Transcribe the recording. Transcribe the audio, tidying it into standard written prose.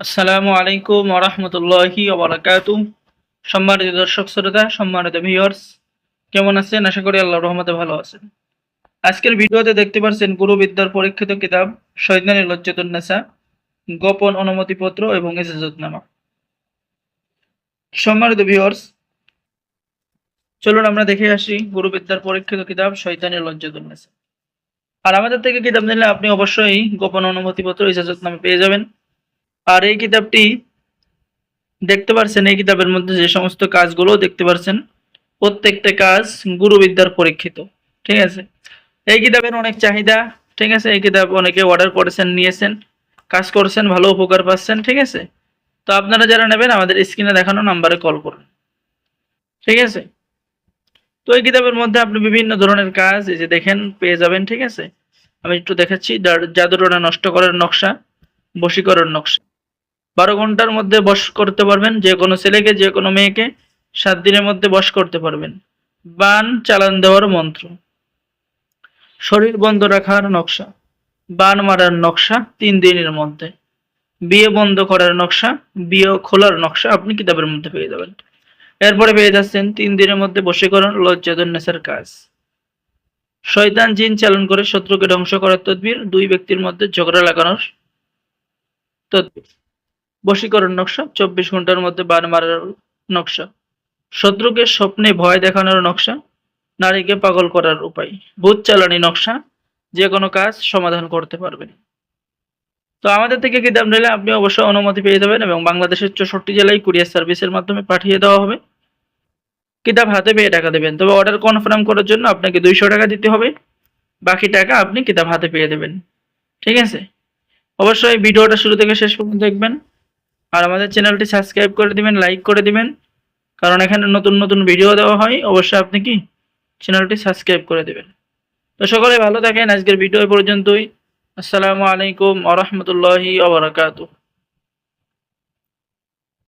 আসসালামু আলাইকুম ওয়া রাহমাতুল্লাহি ওয়া বারাকাতুহু। সম্মানিত দর্শক শ্রোতা, সম্মানিত ভিউয়ার্স, কেমন আছেন? আশা করি আল্লাহর রহমতে ভালো আছেন। আজকের ভিডিওতে দেখতে পাচ্ছেন গুরুবিদ্যার পরীক্ষিত কিতাব শয়তানি লজ্জাতুন নেসা, গোপন অনুমতিপত্র এবং ইজাজতনামা। সম্মানিত ভিউয়ার্স, চলুন আমরা দেখে আসি গুরুবিদ্যার পরীক্ষিত কিতাব শয়তানি লজ্জাতুন নেসা। আর আমাদের থেকে কিতাব নিলে আপনি অবশ্যই গোপন অনুমতিপত্র ইজাজতনামা পেয়ে যাবেন। আর এই কিতাবটি দেখতে পারছেন, এই কিতাবের মধ্যে যে সমস্ত কাজগুলো দেখতে পারছেন, প্রত্যেকটা কাজ গুরুবিদ্যার পরীক্ষিত। ঠিক আছে, এই কিতাবের অনেক চাহিদা। ঠিক আছে, এই কিতাব অনেকে অর্ডার করেছেন, নিয়েছেন, কাজ করছেন, ভালো উপকার পাচ্ছেন। ঠিক আছে, তো আপনারা যারা নেবেন আমাদের স্ক্রিনে দেখানো নাম্বারে কল করুন। ঠিক আছে, তো এই কিতাবের মধ্যে আপনি বিভিন্ন ধরনের কাজ এই যে দেখেন পেয়ে যাবেন। ঠিক আছে, আমি একটু দেখাচ্ছি। জাদুটোনা নষ্ট করার নকশা, বশীকরণ নকশা। 12 ঘন্টার মধ্যে বশ করতে পারবেন যে কোনো ছেলেকে, যে কোনো মেয়েকে 7 দিনের মধ্যে বশ করতে পারবেন। বান চালান দেওয়ার মন্ত্র, শরীর বন্ধ রাখার নকশা, বান মারার নকশা 3 দিনের মধ্যে, বিয়ে বন্ধ করার নকশা, বিয়ে খোলার নকশা আপনি কিতাবের মধ্যে পেয়ে যাবেন। এরপরে পেয়ে যাচ্ছেন 3 দিনের মধ্যে বশীকরণ লজ্জাতুন্নেসার কাজ, শয়তান জিন চালন করে শত্রুকে ধ্বংস করার তদবির, 2 ব্যক্তির মধ্যে ঝগড়া লাগানোর তদবির, বশীকরণ নকশা 24 ঘন্টার মধ্যে বান মারার নকশা, শত্রুকে স্বপ্নে ভয় দেখানোর নকশা, নারীকে পাগল করার উপায়, ভূত চালানি নকশা, যে কোনো কাজ সমাধান করতে পারবেন। তো আমাদের থেকে কিতাব নিলে আপনি অবশ্যই অনুমতি পেয়ে যাবেন এবং বাংলাদেশের 64 জেলায় কুরিয়ার সার্ভিসের মাধ্যমে পাঠিয়ে দেওয়া হবে। কিতাব হাতে পেয়ে টাকা দেবেন, তবে অর্ডার কনফার্ম করার জন্য আপনাকে 200 টাকা দিতে হবে, বাকি টাকা আপনি কিতাব হাতে পেয়ে দেবেন। ঠিক আছে, অবশ্যই ভিডিওটা শুরু থেকে শেষ পর্যন্ত দেখবেন আর আমাদের চ্যানেলটি সাবস্ক্রাইব করে দিবেন, লাইক করে দিবেন, কারণ এখানে নতুন নতুন ভিডিও দেওয়া হয়। অবশ্যই আপনি কি চ্যানেলটি সাবস্ক্রাইব করে দেবেন। তো সকলে ভালো থাকেন, আজকের ভিডিও পর্যন্তই। আসসালামু আলাইকুম ওয়া রাহমাতুল্লাহি ওয়া বারাকাতুহু।